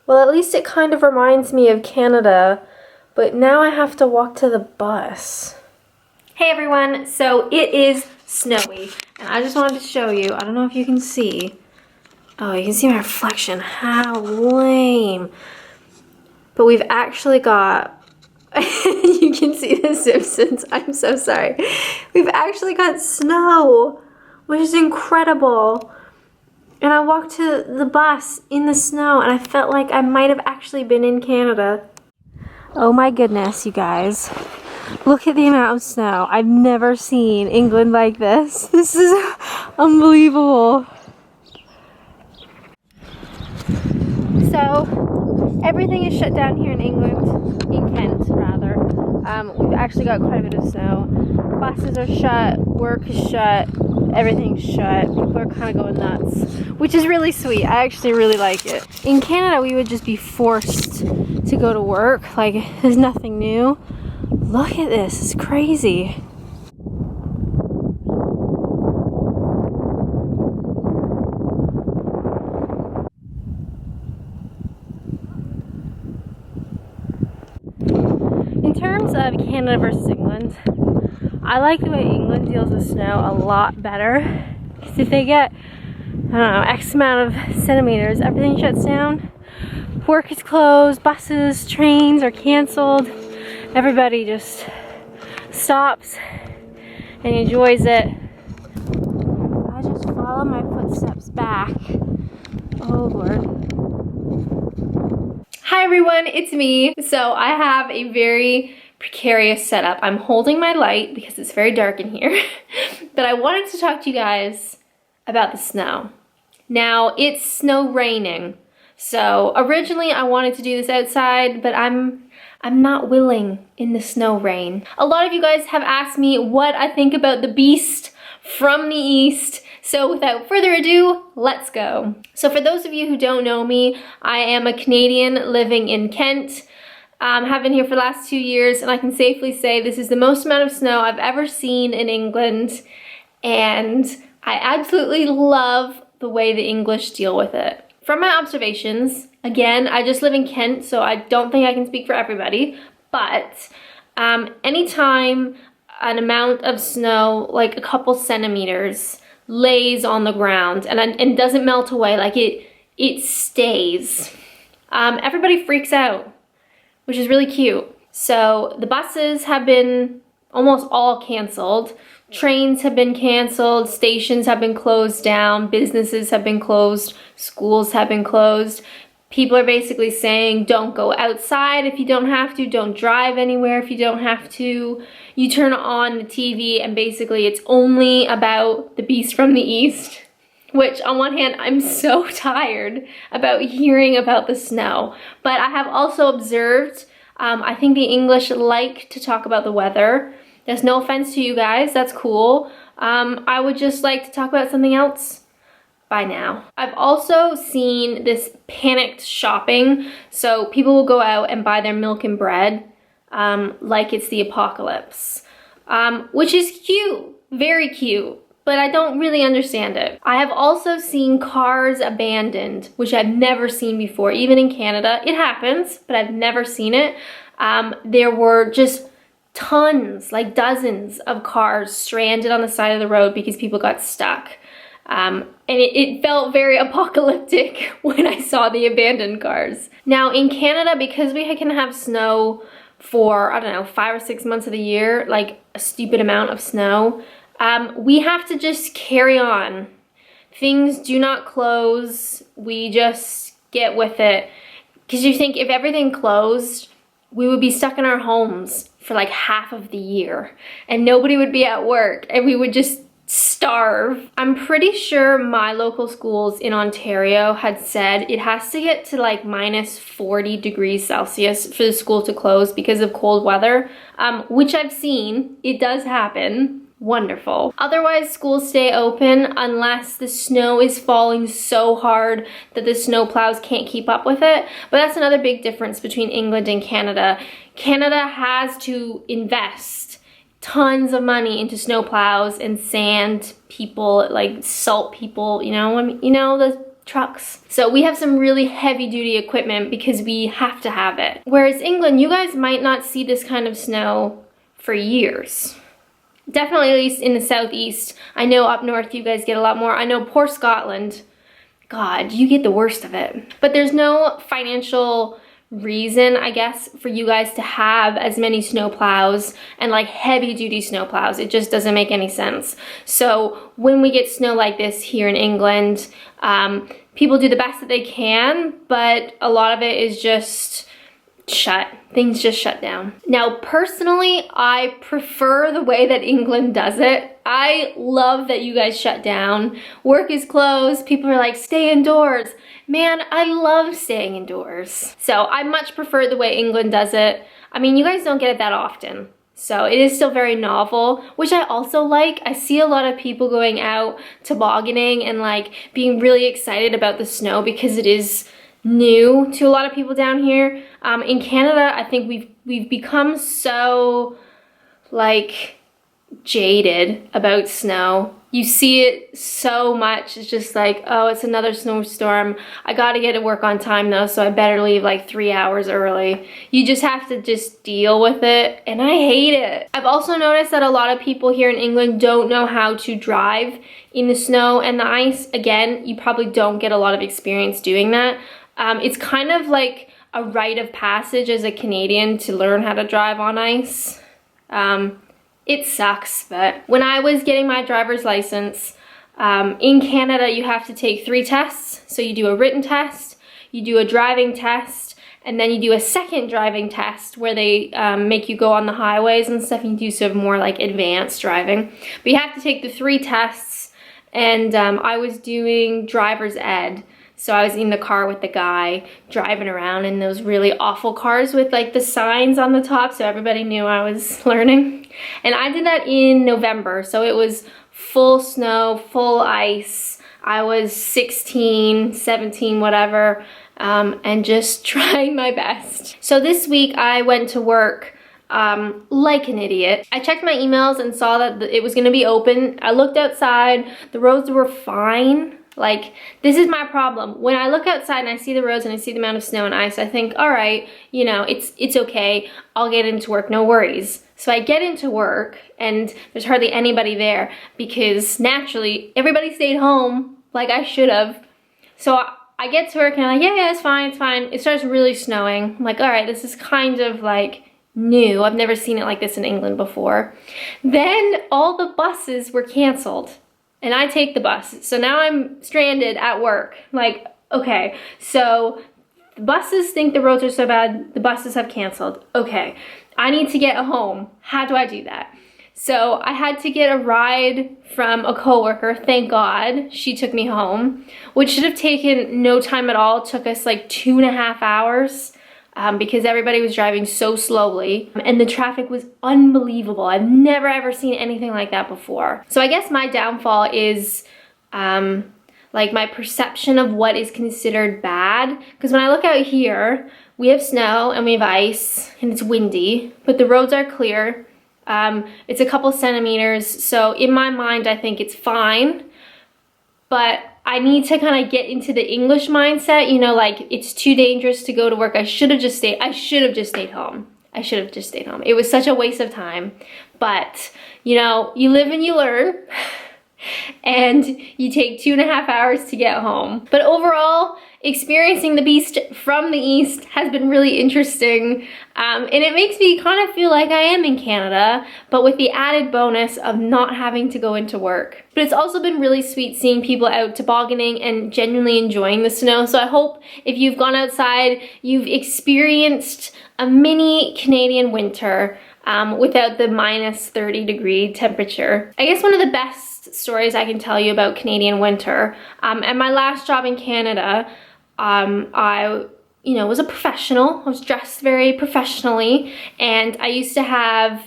Well, at least it kind of reminds me of Canada, but now I have to walk to the bus. Hey everyone, so it is snowy, and I just wanted to show you, I don't know if you can see. Oh, you can see my reflection, how lame. But we've actually got, you can see the Simpsons, I'm so sorry. We've actually got snow, which is incredible. And I walked to the bus in the snow, and I felt like I might have actually been in Canada. Oh my goodness, you guys. Look at the amount of snow. I've never seen England like this. This is unbelievable. So, everything is shut down here in England, in Kent rather. We've actually got quite a bit of snow. Buses are shut, work is shut, everything's shut. People are kind of going nuts, which is really sweet. I actually really like it. In Canada, we would just be forced to go to work. Like, there's nothing new. Look at this, it's crazy. In terms of Canada versus England, I like the way England deals with snow a lot better. Because if they get, I don't know, X amount of centimeters, everything shuts down. Work is closed, buses, trains are canceled. Everybody just stops and enjoys it. I just follow my footsteps back. Oh Lord. Hi everyone, it's me. So I have a very precarious setup. I'm holding my light because it's very dark in here. But I wanted to talk to you guys about the snow. Now, it's snow raining. So originally I wanted to do this outside, but I'm not willing in the snow rain. A lot of you guys have asked me what I think about the beast from the east. So without further ado, let's go. So for those of you who don't know me, I am a Canadian living in Kent. Have been here for the last 2 years, and I can safely say this is the most amount of snow I've ever seen in England. And I absolutely love the way the English deal with it. From my observations, again, I just live in Kent, so I don't think I can speak for everybody, but anytime an amount of snow, like a couple centimeters, lays on the ground and doesn't melt away, like it stays, everybody freaks out, which is really cute. So the buses have been almost all canceled. Trains have been canceled, stations have been closed down, businesses have been closed, schools have been closed. People are basically saying don't go outside if you don't have to, don't drive anywhere if you don't have to. You turn on the TV and basically it's only about the beast from the east. Which on one hand, I'm so tired about hearing about the snow. But I have also observed, I think the English like to talk about the weather. There's no offense to you guys, that's cool. I would just like to talk about something else by now. I've also seen this panicked shopping. So people will go out and buy their milk and bread like it's the apocalypse, which is cute, very cute, but I don't really understand it. I have also seen cars abandoned, which I've never seen before, even in Canada. It happens, but I've never seen it. There were just tons, like dozens of cars stranded on the side of the road because people got stuck. And it felt very apocalyptic when I saw the abandoned cars. Now in Canada, because we can have snow for, I don't know, 5 or 6 months of the year, like a stupid amount of snow, we have to just carry on. Things do not close, we just get with it. Because you think if everything closed, we would be stuck in our homes for like half of the year and nobody would be at work and we would just starve. I'm pretty sure my local schools in Ontario had said it has to get to like minus 40 degrees Celsius for the school to close because of cold weather, which I've seen. It does happen. Wonderful. Otherwise, schools stay open unless the snow is falling so hard that the snow plows can't keep up with it. But that's another big difference between England and Canada. Canada has to invest tons of money into snow plows and sand people, like salt people, you know the trucks. So we have some really heavy duty equipment because we have to have it. Whereas England, you guys might not see this kind of snow for years. Definitely, at least in the southeast. I know up north you guys get a lot more. I know poor Scotland, God, you get the worst of it. But there's no financial reason, I guess, for you guys to have as many snow plows and like heavy duty snow plows. It just doesn't make any sense. So when we get snow like this here in England, people do the best that they can, but a lot of it is just things just shut down. Now, personally, I prefer the way that England does it. I love that you guys shut down. Work is closed. People are like, stay indoors. Man, I love staying indoors. So I much prefer the way England does it. I mean, you guys don't get it that often. So it is still very novel, which I also like. I see a lot of people going out tobogganing and like being really excited about the snow because it is new to a lot of people down here. In Canada, I think we've become so like jaded about snow. You see it so much. It's just like, oh, it's another snowstorm. I gotta get to work on time though, so I better leave like 3 hours early. You just have to just deal with it, and I hate it. I've also noticed that a lot of people here in England don't know how to drive in the snow and the ice. Again, you probably don't get a lot of experience doing that. It's kind of like a rite of passage as a Canadian to learn how to drive on ice. It sucks, but when I was getting my driver's license, in Canada you have to take 3 tests. So you do a written test, you do a driving test, and then you do a second driving test where they make you go on the highways and stuff, and you do some more like advanced driving. But you have to take the 3 tests, and I was doing driver's ed. So I was in the car with the guy driving around in those really awful cars with like the signs on the top so everybody knew I was learning. And I did that in November, so it was full snow, full ice. I was 16, 17, whatever, and just trying my best. So this week I went to work like an idiot. I checked my emails and saw that it was gonna be open. I looked outside, the roads were fine. Like, this is my problem. When I look outside and I see the roads and I see the amount of snow and ice, I think, all right, you know, it's okay. I'll get into work, no worries. So I get into work and there's hardly anybody there because naturally everybody stayed home like I should have. So I get to work and I'm like, yeah, it's fine, it's fine. It starts really snowing. I'm like, all right, this is kind of like new. I've never seen it like this in England before. Then all the buses were canceled. And I take the bus. So now I'm stranded at work. Like, okay, so the buses think the roads are so bad, the buses have canceled. Okay, I need to get home. How do I do that? So I had to get a ride from a coworker. Thank God she took me home, which should have taken no time at all. It took us like 2.5 hours. Because everybody was driving so slowly and the traffic was unbelievable. I've never ever seen anything like that before. So I guess my downfall is like my perception of what is considered bad. Because when I look out here, we have snow and we have ice and it's windy, but the roads are clear. It's a couple centimeters. So in my mind, I think it's fine, but I need to kind of get into the English mindset, you know, like it's too dangerous to go to work. I should have just stayed home. It was such a waste of time. But, you know, you live and you learn. And you take 2.5 hours to get home. But overall, experiencing the beast from the east has been really interesting. And it makes me kind of feel like I am in Canada, but with the added bonus of not having to go into work. But it's also been really sweet seeing people out tobogganing and genuinely enjoying the snow. So I hope if you've gone outside, you've experienced a mini Canadian winter without the minus 30-degree temperature. I guess one of the best stories I can tell you about Canadian winter, at my last job in Canada, I was a professional. I was dressed very professionally, and I used to have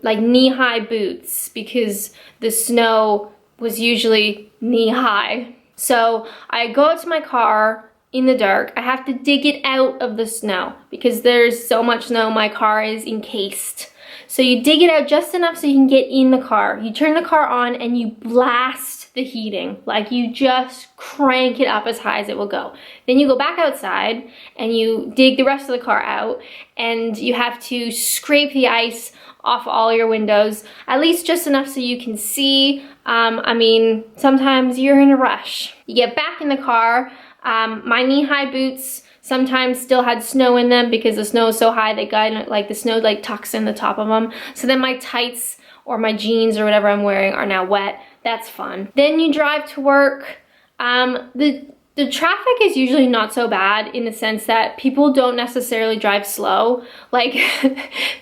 like knee-high boots because the snow was usually knee-high. So I go out to my car in the dark. I have to dig it out of the snow because there's so much snow, my car is encased. So you dig it out just enough so you can get in the car. You turn the car on and you blast the heating. Like you just crank it up as high as it will go. Then you go back outside and you dig the rest of the car out, and you have to scrape the ice off all your windows, at least just enough so you can see. I mean, sometimes you're in a rush. You get back in the car. My knee-high boots sometimes still had snow in them because the snow is so high that the snow like tucks in the top of them. So then my tights or my jeans or whatever I'm wearing are now wet. That's fun. Then you drive to work. The traffic is usually not so bad in the sense that people don't necessarily drive slow. Like,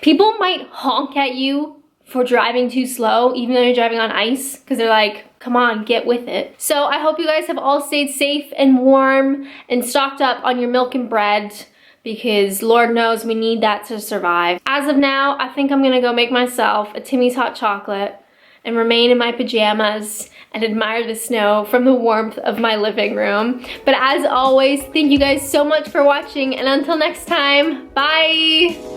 people might honk at you for driving too slow, even though you're driving on ice, because they're like, come on, get with it. So I hope you guys have all stayed safe and warm and stocked up on your milk and bread, because Lord knows we need that to survive. As of now, I think I'm gonna go make myself a Timmy's hot chocolate and remain in my pajamas and admire the snow from the warmth of my living room. But as always, thank you guys so much for watching, and until next time, bye!